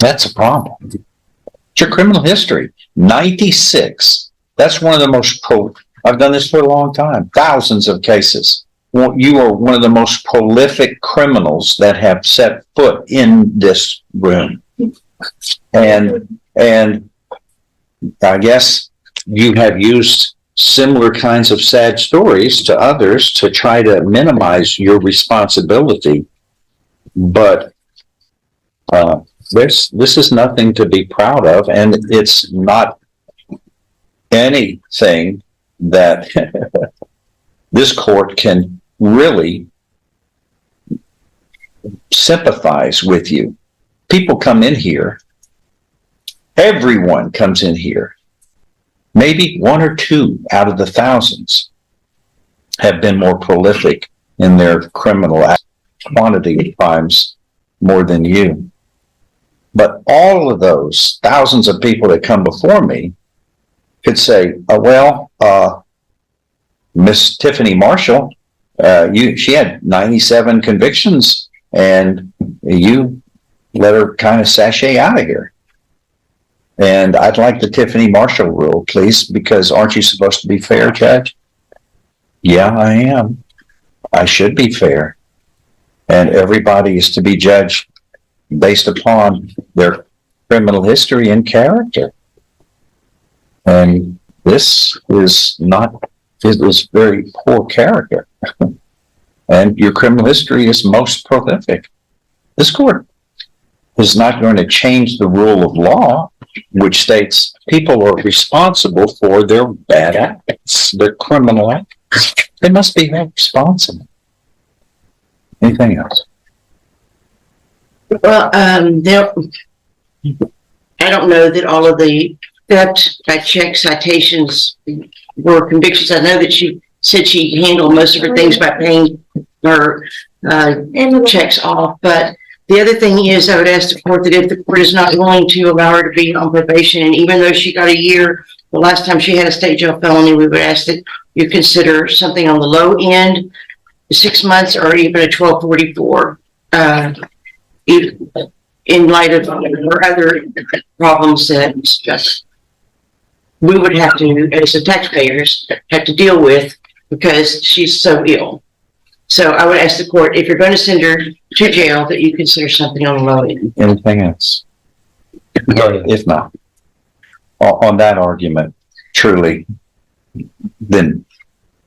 That's a problem. It's your criminal history. 96. That's one of the most I've done this for a long time. Thousands of cases. Well, you are one of the most prolific criminals that have set foot in this room. And I guess you have used similar kinds of sad stories to others to try to minimize your responsibility. But this is nothing to be proud of, and it's not anything that this court can really sympathize with you. People come in here, everyone comes in here. Maybe one or two out of the thousands have been more prolific in their criminal quantity of crimes more than you. But all of those thousands of people that come before me could say, Miss Tiffany Marshall, she had 97 convictions, and you let her kind of sashay out of here. And I'd like the Tiffany Marshall rule, please, because aren't you supposed to be fair, Judge? Yeah, I am. I should be fair. And everybody is to be judged based upon their criminal history and character. And this is very poor character. And your criminal history is most prolific. This court is not going to change the rule of law, which states people are responsible for their bad acts, their criminal acts. They must be held responsible. Anything else? Well, I don't know that all of the theft by check citations were convictions. I know that she said she handled most of her things by paying her checks off. But the other thing is, I would ask the court that if the court is not willing to allow her to be on probation, and even though she got a year, the last time she had a state jail felony, we would ask that you consider something on the low end, 6 months, or even a 1244. In light of her other problems that just we would have to, as the taxpayers, have to deal with because she's so ill. So I would ask the court, if you're going to send her to jail, that you consider something on the low end. Anything else? If not, on that argument, truly, then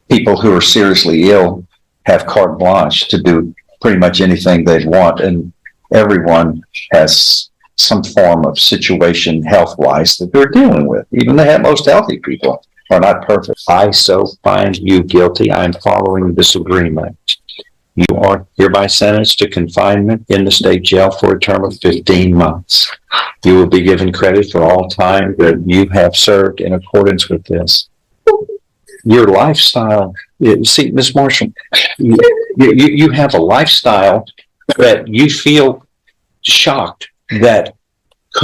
people who are seriously ill have carte blanche to do pretty much anything they want, and everyone has some form of situation health-wise that they're dealing with. Even the most healthy people are not perfect. I so find you guilty. I'm following this agreement. You are hereby sentenced to confinement in the state jail for a term of 15 months. You will be given credit for all time that you have served in accordance with this. Your lifestyle, see, Ms. Marshall, you have a lifestyle that you feel shocked that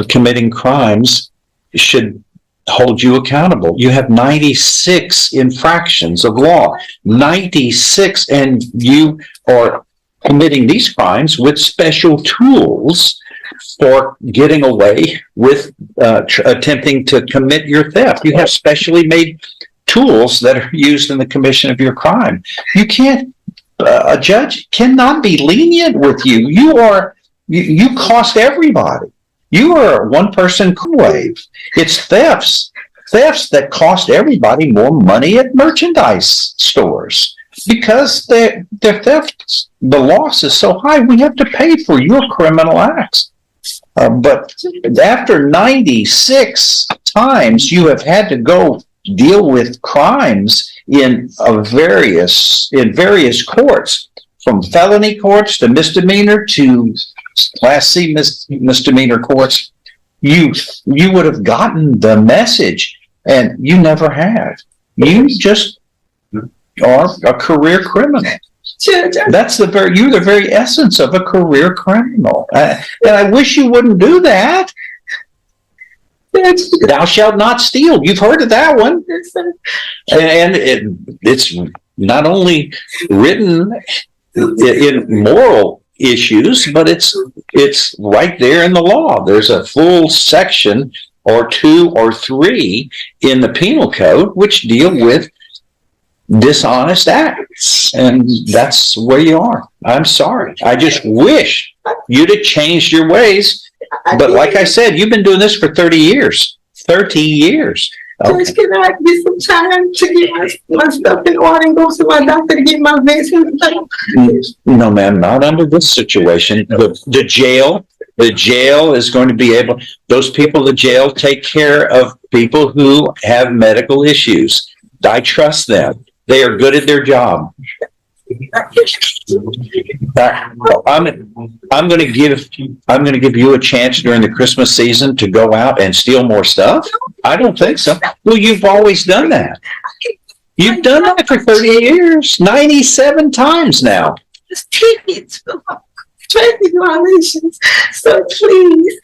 committing crimes should hold you accountable. You have 96 infractions of law, 96, and you are committing these crimes with special tools for getting away with attempting to commit your theft. You have specially made tools that are used in the commission of your crime. You can't, a judge cannot be lenient with you. You cost everybody. You are a one-person wave. It's thefts that cost everybody more money at merchandise stores because their theft, the loss is so high. We have to pay for your criminal acts. But after 96 times you have had to go deal with crimes in various courts, from felony courts to misdemeanor to Class C misdemeanor courts, you would have gotten the message, and you never have. You just are a career criminal. That's you're the very essence of a career criminal. And I wish you wouldn't do that. Thou shalt not steal. You've heard of that one. And it's not only written in moral issues, but it's right there in the law. There's a full section or 2 or 3 in the penal code which deal with dishonest acts, and that's where you are. I'm sorry. I just wish you'd have changed your ways. But like I said, you've been doing this for 30 years. 30 years. Okay. Judge, can I get some time to get my stuff in order and go to my doctor to get my vaccine? No, ma'am, not under this situation. The jail is going to be able, those people in the jail take care of people who have medical issues. I trust them. They are good at their job. I'm going to give you a chance during the Christmas season to go out and steal more stuff. I don't think so. Well, you've always done that. You've done that for 30 years, 97 times now. Just tickets for traffic violations. So please,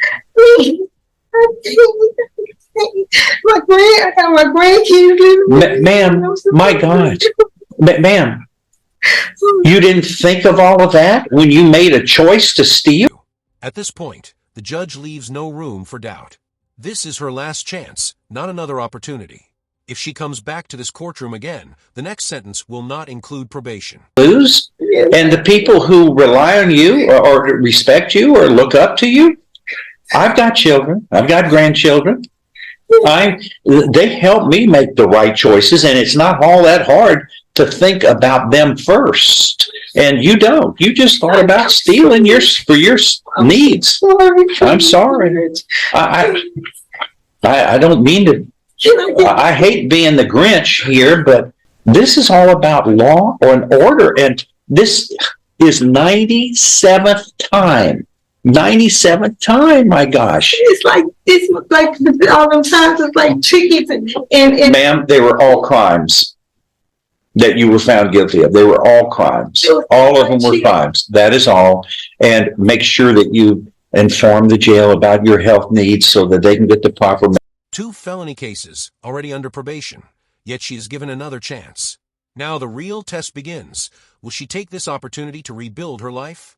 I got my grandkids. Ma'am, my God, ma'am. You didn't think of all of that when you made a choice to steal? At this point, the judge leaves no room for doubt. This is her last chance, not another opportunity. If she comes back to this courtroom again, the next sentence will not include probation. Lose? And the people who rely on you or respect you or look up to you? I've got children. I've got grandchildren. They help me make the right choices, and it's not all that hard to think about them first. And you don't. You just thought about stealing for your needs. I'm sorry. I don't mean to. I hate being the Grinch here, but this is all about law and order. And this is 97th time. 97th time, my gosh. It's like all them times it's like tickets and Ma'am, they were all crimes that you were found guilty of. They were all crimes. All of them were crimes. That is all. And make sure that you inform the jail about your health needs so that they can get the proper. 2 felony cases already under probation, yet she is given another chance. Now the real test begins. Will she take this opportunity to rebuild her life?